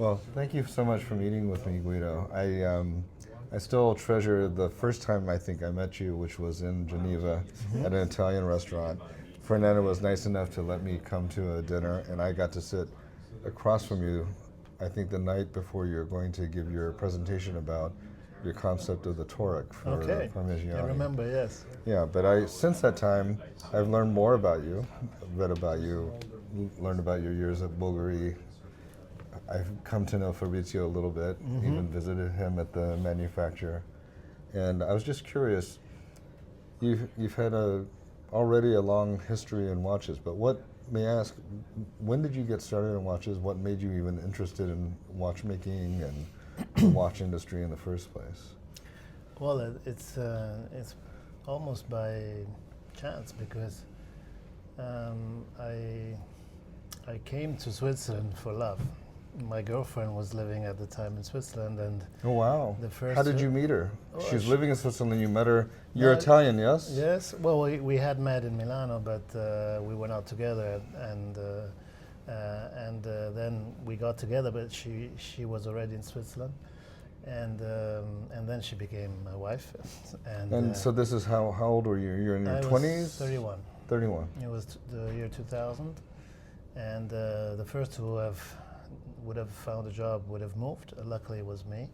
Well, thank you so much for meeting with me, Guido. I still treasure the first time I think I met you, which was in Geneva at an Italian restaurant. Fernanda was nice enough to let me come to a dinner, and I got to sit across from you, I think the night before you're going to give your presentation about your concept of the Toric for Parmigiani. I remember, yes. Yeah, but since that time, I've learned more about you, read about you, learned about your years at Bvlgari. I've come to know Fabrizio a little bit, even visited him at the manufacturer. And I was just curious, you've had already a long history in watches, but may I ask, when did you get started in watches? What made you even interested in watchmaking and the watch industry in the first place? Well, it's almost by chance because I came to Switzerland for love. My girlfriend was living at the time in Switzerland, and oh wow! How did you meet her? Oh, She's living in Switzerland. You met her. You're Italian, yes? Yes. Well, we had met in Milano, but we were not together, and then we got together. But she was already in Switzerland, and then she became my wife. And so this is how old were you? You're in your 20s? 31. 31. It was the year 2000, and the first who would have found a job would have moved. Luckily, it was me,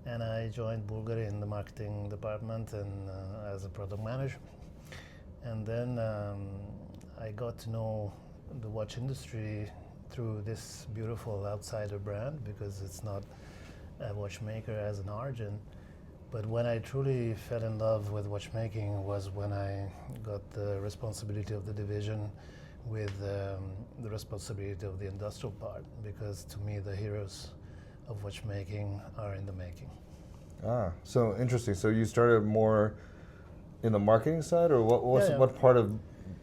and I joined Bvlgari in the marketing department and as a product manager. And then I got to know the watch industry through this beautiful outsider brand, because it's not a watchmaker as an origin. But when I truly fell in love with watchmaking was when I got the responsibility of the division with the responsibility of the industrial part, because to me the heroes of watchmaking are in the making. Ah, so interesting. So you started more in the marketing side, or what part of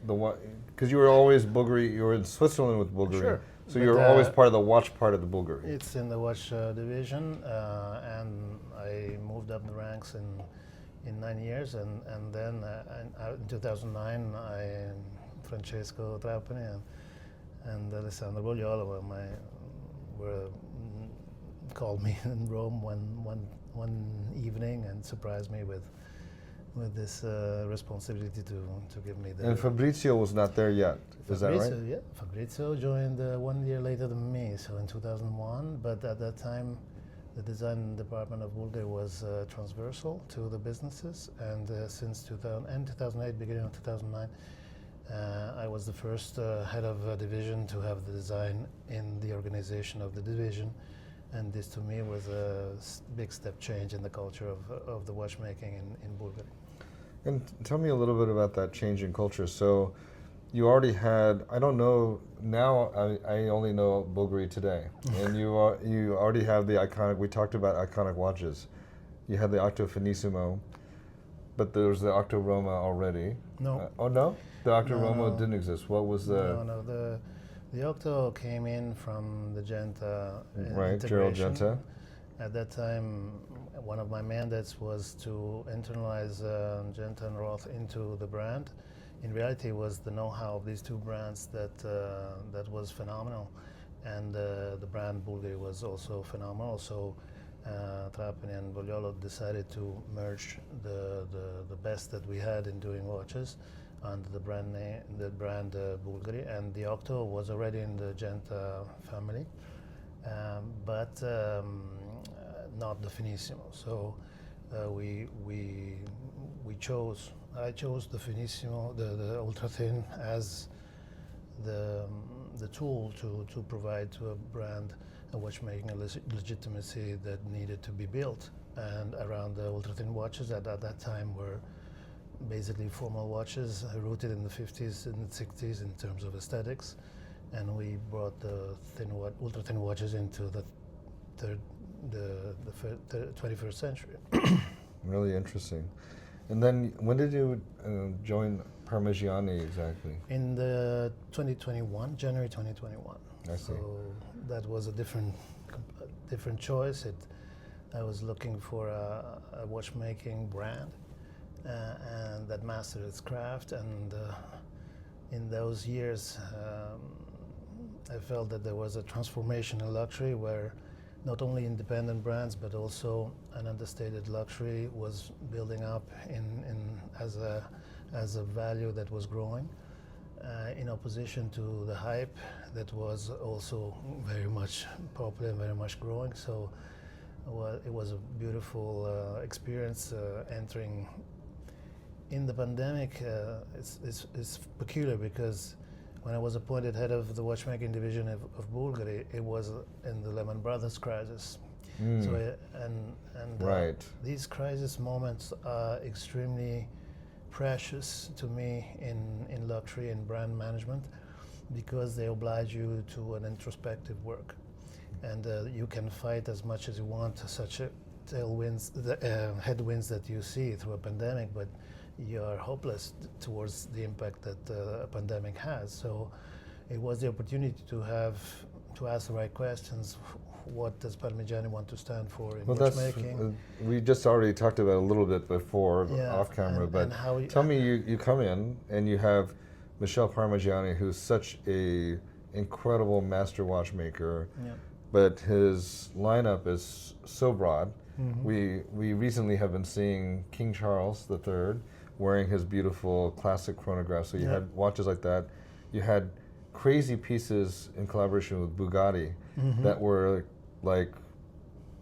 the what? Because you were always Bvlgari. You were in Switzerland with Bvlgari, sure. So you were always part of the watch part of the Bvlgari. It's in the watch division, and I moved up the ranks in 9 years, and then in 2009 Francesco Trapani and Alessandro Bogliolo called me in Rome one evening and surprised me with this responsibility to give me the. And Fabrizio was not there yet. Is that right? Yeah, Fabrizio joined 1 year later than me, so in 2001. But at that time, the design department of Bvlgari was transversal to the businesses, and since 2008, beginning of 2009. I was the first head of a division to have the design in the organization of the division, and this to me was a big step change in the culture of the watchmaking in Bvlgari. And tell me a little bit about that change in culture. So you already had, I don't know, now I only know Bvlgari today, and you already have the iconic, we talked about iconic watches. You had the Octo Finissimo, but there was the Octo Roma already. No. Oh no? The Octo Roma didn't exist. What was the? No. The Octo came in from the Genta right, Gerald Genta. At that time, one of my mandates was to internalize Genta and Roth into the brand. In reality, it was the know-how of these two brands that was phenomenal, and the brand Bvlgari was also phenomenal. So Trapani and Bogliolo decided to merge the best that we had in doing watches under the brand name, the brand Bvlgari, and the Octo was already in the Genta family, but not the Finissimo. So I chose the Finissimo, the ultra thin, as the tool to provide to a brand a watchmaking legitimacy that needed to be built. And around the ultra thin watches at that time were basically formal watches rooted in the 50s and 60s in terms of aesthetics, and we brought the ultra thin watches into the 21st century. Really interesting. And then when did you join Parmigiani exactly? In the January 2021. I see. So that was a different choice. I was looking for a watchmaking brand and that mastered its craft, and in those years I felt that there was a transformation in luxury where not only independent brands, but also an understated luxury was building up as a value that was growing, in opposition to the hype that was also very much popular and very much growing. So it was a beautiful experience entering in the pandemic. It's peculiar because when I was appointed head of the watchmaking division of Bvlgari, it was in the Lehman Brothers crisis. So Right. these crisis moments are extremely precious to me in luxury and brand management, because they oblige you to an introspective work, and you can fight as much as you want such a headwinds that you see through a pandemic, but you are hopeless towards the impact that a pandemic has. So it was the opportunity to ask the right questions. What does Parmigiani want to stand for in watchmaking? We just already talked about it a little bit before, off camera, but and how tell me, you come in and you have Michel Parmigiani, who's such a incredible master watchmaker, but his lineup is so broad. We recently have been seeing King Charles III wearing his beautiful classic chronograph. So you had watches like that. You had crazy pieces in collaboration with Bvlgari that were like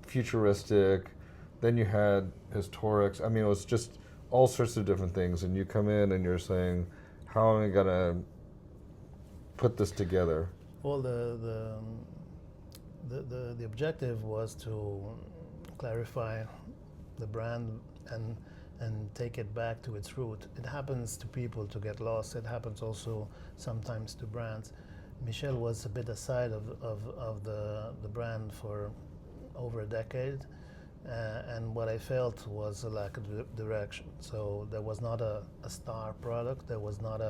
futuristic. Then you had his Torics. I mean, it was just all sorts of different things. And you come in and you're saying, how am I gonna put this together? Well, the objective was to clarify the brand and take it back to its root. It happens to people to get lost. It happens also sometimes to brands. Michel was a bit aside of the brand for over a decade, and what I felt was a lack of direction. So there was not a star product. There was not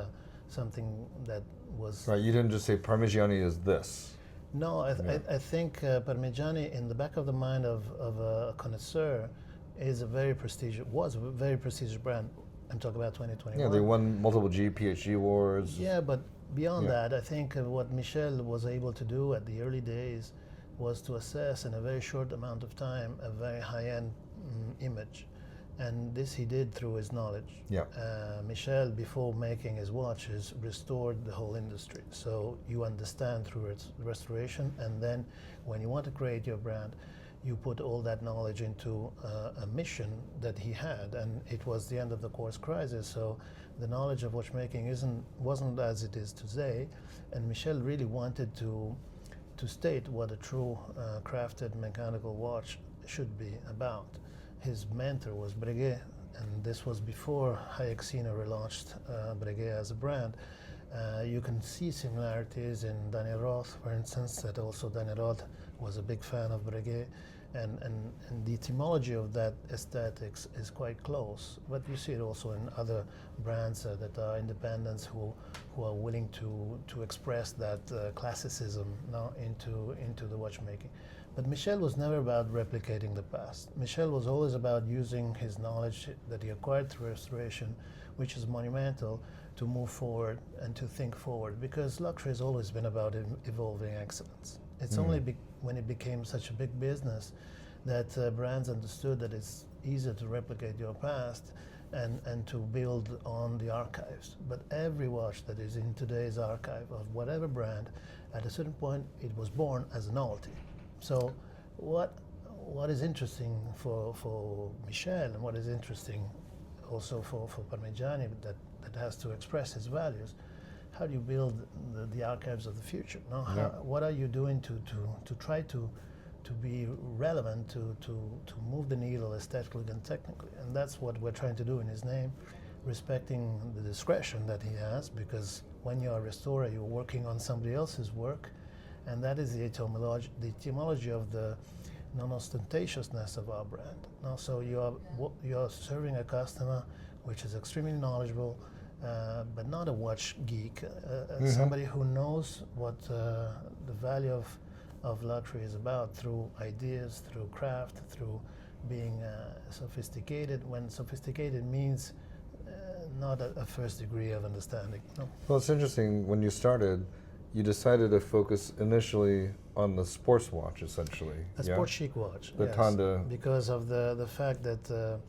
something that was... Right, you didn't just say Parmigiani is this. No, I think Parmigiani, in the back of the mind of a connoisseur, was a very prestigious brand. I'm talking about 2021. Yeah, they won multiple PhD awards. Yeah, but beyond that, I think what Michel was able to do at the early days was to assess in a very short amount of time a very high-end image. And this he did through his knowledge. Yeah. Michel, before making his watches, restored the whole industry. So you understand through its restoration, and then when you want to create your brand, you put all that knowledge into a mission that he had, and it was the end of the quartz crisis. So the knowledge of watchmaking wasn't as it is today, and Michel really wanted to state what a true crafted mechanical watch should be about. His mentor was Breguet, and this was before Hayek-Sina relaunched Breguet as a brand. You can see similarities in Daniel Roth, for instance, that also Daniel Roth was a big fan of Breguet, and the etymology of that aesthetics is quite close. But you see it also in other brands that are independents who are willing to express that classicism now into the watchmaking. But Michel was never about replicating the past. Michel was always about using his knowledge that he acquired through restoration, which is monumental, to move forward and to think forward, because luxury has always been about evolving excellence. It's only when it became such a big business that brands understood that it's easier to replicate your past and to build on the archives. But every watch that is in today's archive of whatever brand, at a certain point, it was born as a novelty. So what is interesting for Michel, and what is interesting also for Parmigiani, that has to express his values, how do you build the archives of the future? No? What are you doing to try to be relevant, to move the needle aesthetically and technically? And that's what we're trying to do in his name, respecting the discretion that he has, because when you're a restorer, you're working on somebody else's work, and that is the etymology of the non-ostentatiousness of our brand. No? So you're serving a customer which is extremely knowledgeable, but not a watch geek, somebody who knows what the value of luxury is about, through ideas, through craft, through being sophisticated, when sophisticated means not a first degree of understanding. No? Well, it's interesting, when you started, you decided to focus initially on the sports watch, essentially. A sport chic watch, The yes, Tonda. because of the fact that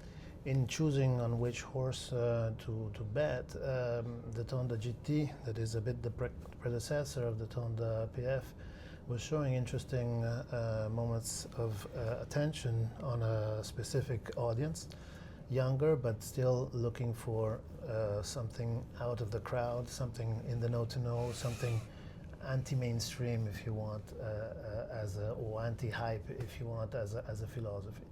in choosing on which horse to bet, the Tonda GT, that is a bit the predecessor of the Tonda PF, was showing interesting moments of attention on a specific audience, younger but still looking for something out of the crowd, something in the know-to-know, something anti-mainstream, if you want, or anti-hype, if you want, as a philosophy.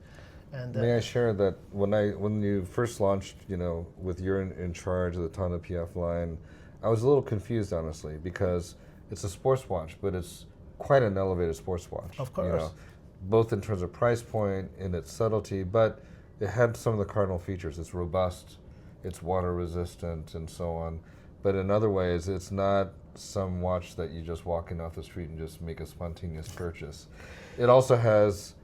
And May I share that when you first launched, with you're in charge of the Tonda PF line, I was a little confused, honestly, because it's a sports watch, but it's quite an elevated sports watch. Of course. Both in terms of price point, in its subtlety, but it had some of the cardinal features. It's robust, it's water resistant, and so on. But in other ways, it's not some watch that you just walk in off the street and just make a spontaneous purchase. It also has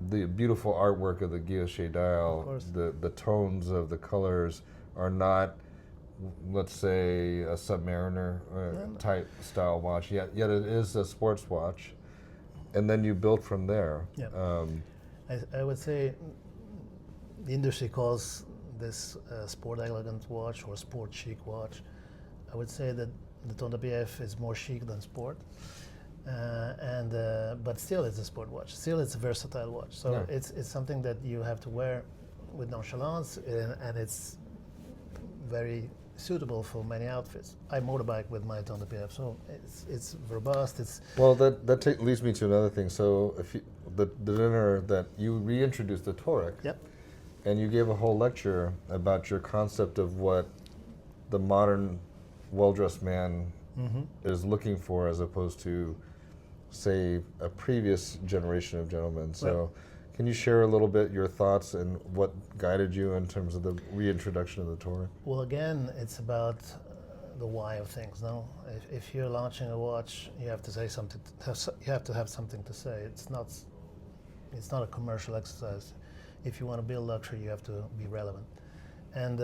the beautiful artwork of the guilloche dial. The tones of the colors are not, let's say, a Submariner type style watch, yet it is a sports watch. And then you built from there. Yeah. I would say the industry calls this sport elegant watch or sport chic watch. I would say that the Tonda PF is more chic than sport, but still it's a sport watch. Still it's a versatile watch. So Yeah. it's something that you have to wear with nonchalance, and it's very suitable for many outfits. I motorbike with my Tonda PF, so it's robust. Well, that leads me to another thing. So if the dinner that you reintroduced the Toric, Yep. and you gave a whole lecture about your concept of what the modern well-dressed man is looking for, as opposed to, say, a previous generation of gentlemen. So can you share a little bit your thoughts and what guided you in terms of the reintroduction of the Toric? Well, again, it's about the why of things. No, if you're launching a watch, you have to say something. You have to have something to say. It's not a commercial exercise. If you want to build luxury, you have to be relevant. And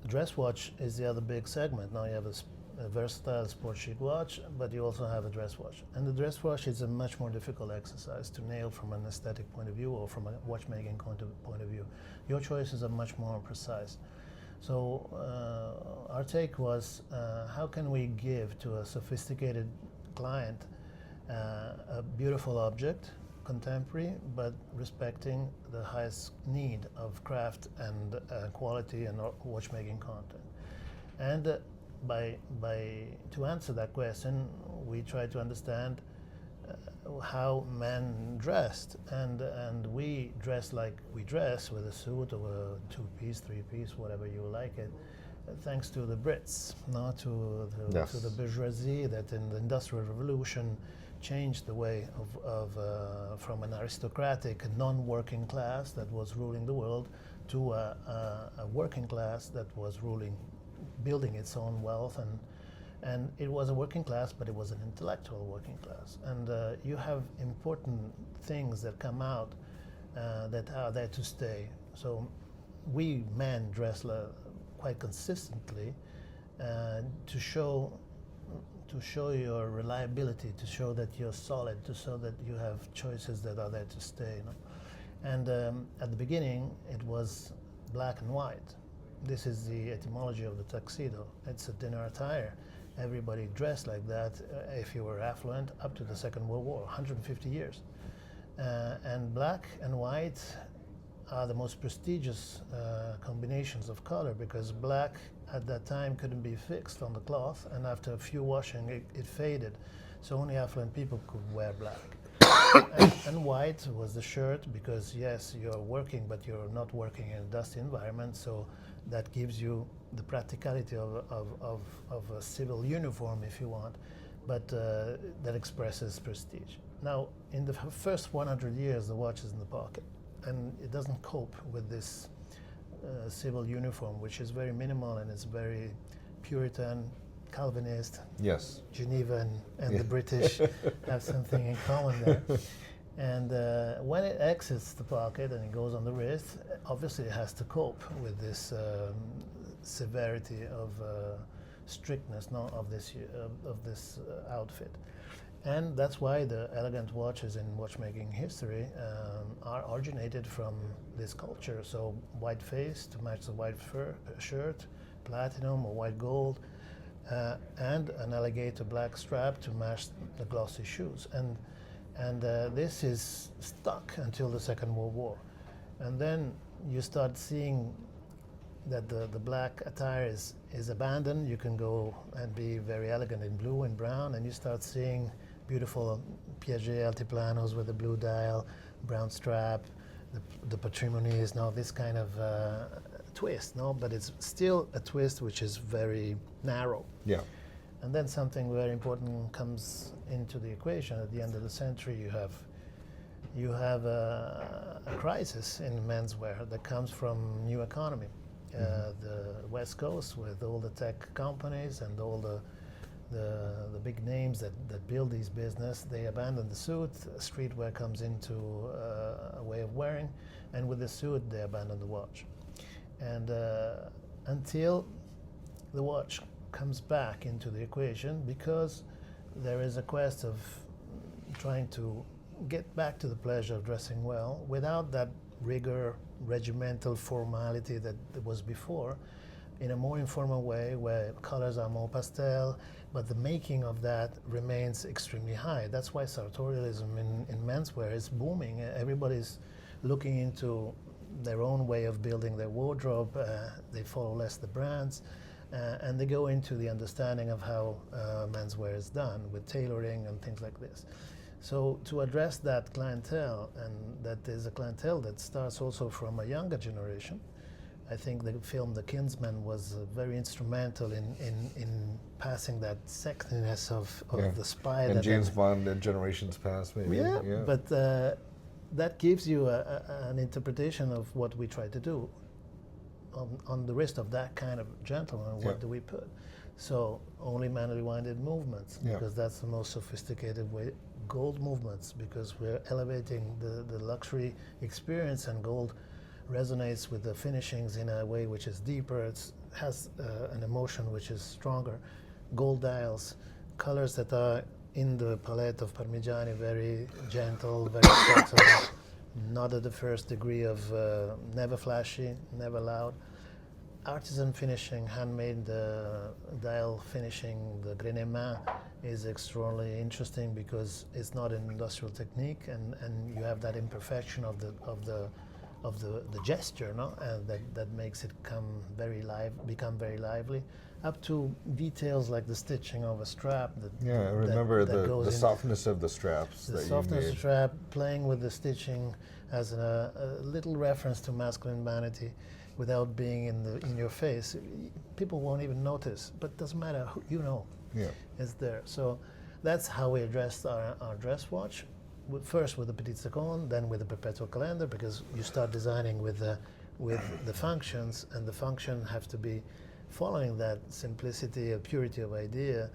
dress watch is the other big segment. Now you have a versatile sport chic watch, but you also have a dress watch. And the dress watch is a much more difficult exercise to nail from an aesthetic point of view or from a watchmaking point of view. Your choices are much more precise. So our take was, how can we give to a sophisticated client a beautiful object, contemporary, but respecting the highest need of craft and quality and watchmaking content. And to answer that question, we try to understand how men dressed, and we dress like we dress, with a suit or a two-piece, three-piece, whatever you like it, thanks to the Brits, to the bourgeoisie that in the Industrial Revolution changed the way from an aristocratic, non-working class that was ruling the world to a working class that was building its own wealth, and it was a working class, but it was an intellectual working class. And you have important things that come out that are there to stay. So we men dress quite consistently to show your reliability, to show that you're solid, to show that you have choices that are there to stay. And at the beginning, it was black and white. This is the etymology of the tuxedo. It's a dinner attire. Everybody dressed like that if you were affluent up to the Second World War, 150 years. And black and white are the most prestigious combinations of color, because black at that time couldn't be fixed on the cloth, and after a few washing it faded. So only affluent people could wear black. and white was the shirt, because yes, you're working, but you're not working in a dusty environment, so that gives you the practicality of a civil uniform, if you want, but that expresses prestige. Now, in the first 100 years, the watch is in the pocket, and it doesn't cope with this civil uniform, which is very minimal and it's very Puritan, Calvinist. Yes. Geneva and the British have something in common there. And when it exits the pocket and it goes on the wrist, obviously it has to cope with this severity of strictness, no, of this outfit. And that's why the elegant watches in watchmaking history are originated from this culture. So white face to match the white shirt, platinum or white gold, and an alligator black strap to match the glossy shoes. And this is stuck until the Second World War. And then you start seeing that the black attire is abandoned. You can go and be very elegant in blue and brown, and you start seeing beautiful Piaget altiplanos with a blue dial, brown strap, the patrimonies, no, this kind of twist, no, but it's still a twist which is very narrow. Yeah. And then something very important comes into the equation. At the end of the century, you have a crisis in menswear that comes from new economy. The West Coast, with all the tech companies and all the big names that build these business, they abandon the suit. Streetwear comes into a way of wearing, and with the suit they abandon the watch. And until the watch comes back into the equation, because there is a quest of trying to get back to the pleasure of dressing well without that rigor, regimental formality that was before, in a more informal way where colors are more pastel, but the making of that remains extremely high. That's why sartorialism in menswear is booming. Everybody's looking into their own way of building their wardrobe. They follow less the brands, and they go into the understanding of how menswear is done with tailoring and things like this. So to address that clientele, and that is a clientele that starts also from a younger generation, I think the film The Kinsman was very instrumental in passing that sexiness of the spy. And James Bond and Generations Past, maybe. Yeah. But that gives you an interpretation of what we try to do. On the wrist of that kind of gentleman, what do we put? So only manually winded movements, because that's the most sophisticated way. Gold movements, because we're elevating the luxury experience, and gold resonates with the finishings in a way which is deeper. It has an emotion which is stronger. Gold dials, colors that are in the palette of Parmigiani, very gentle, very subtle, not at the first degree of never flashy, never loud. Artisan finishing, handmade dial finishing, the grené-main is extraordinarily interesting because it's not an industrial technique, and you have that imperfection of the gesture, no, and that makes it become very lively, up to details like the stitching of a strap. I remember the softness of the straps. The softness of the strap, playing with the stitching as a little reference to masculine vanity, without being in your face. People won't even notice, but it doesn't matter. It's there. So that's how we addressed our dress watch. First with the Petit Seconde, then with the perpetual calendar, because you start designing with the functions, and the function have to be following that simplicity, purity of idea,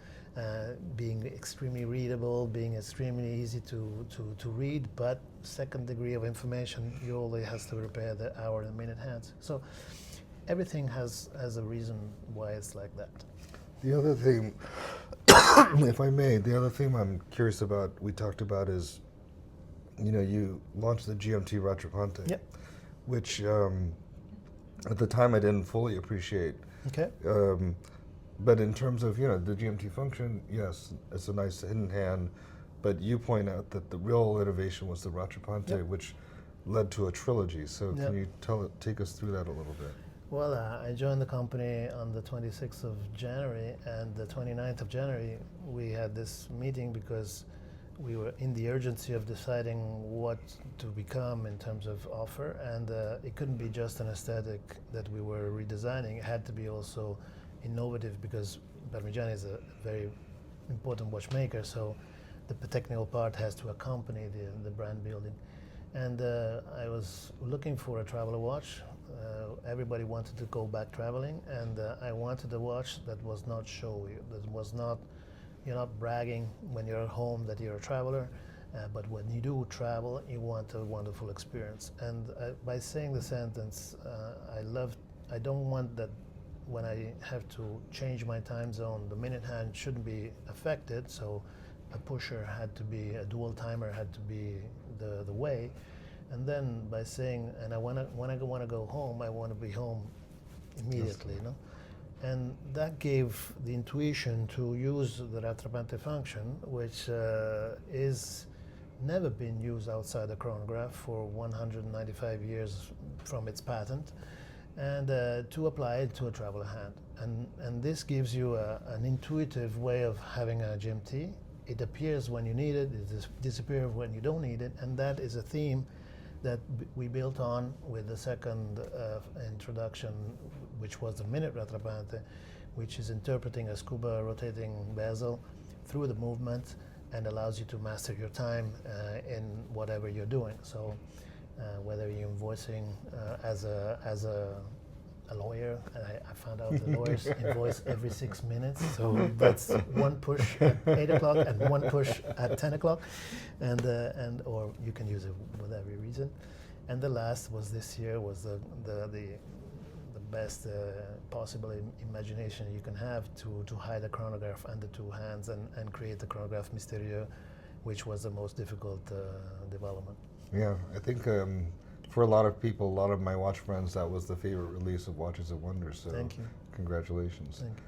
being extremely readable, being extremely easy to read, but second degree of information, you always has to repair the hour and minute hands. So everything has a reason why it's like that. The other thing, if I may, the other thing I'm curious about, we talked about is, you launched the GMT Rattrapante, which at the time I didn't fully appreciate. Okay. But in terms of, the GMT function, yes, it's a nice hidden hand, but you point out that the real innovation was the Rattrapante, which led to a trilogy. So can you take us through that a little bit? Well, I joined the company on the 26th of January, and the 29th of January we had this meeting because we were in the urgency of deciding what to become in terms of offer, and it couldn't be just an aesthetic that we were redesigning. It had to be also innovative, because Parmigiani is a very important watchmaker, so the technical part has to accompany the brand building. And I was looking for a traveler watch. Everybody wanted to go back traveling, and I wanted a watch that was not showy, that was not, you're not bragging when you're at home that you're a traveler, but when you do travel, you want a wonderful experience. And by saying the sentence, I don't want that when I have to change my time zone, the minute hand shouldn't be affected. So a pusher had to be, a dual timer had to be the way. And then by saying, and when I want to go home, I want to be home immediately, no? And that gave the intuition to use the rattrapante function, which is never been used outside the chronograph for 195 years from its patent, and to apply it to a traveler hand. And this gives you an intuitive way of having a GMT. It appears when you need it, it disappears when you don't need it, and that is a theme that we built on with the second introduction, which was the minute rattrapante, which is interpreting a scuba rotating bezel through the movement and allows you to master your time in whatever you're doing. So whether you're invoicing as a lawyer, I found out the lawyers invoice every 6 minutes, so that's one push at 8 o'clock and one push at 10 o'clock, and or you can use it with every reason. And the last was this year was the best possible imagination you can have to hide a chronograph under two hands and create the chronograph mystérieux, which was the most difficult development. Yeah, I think for a lot of people, a lot of my watch friends, that was the favorite release of Watches of Wonder. So thank you. Congratulations. Thank you.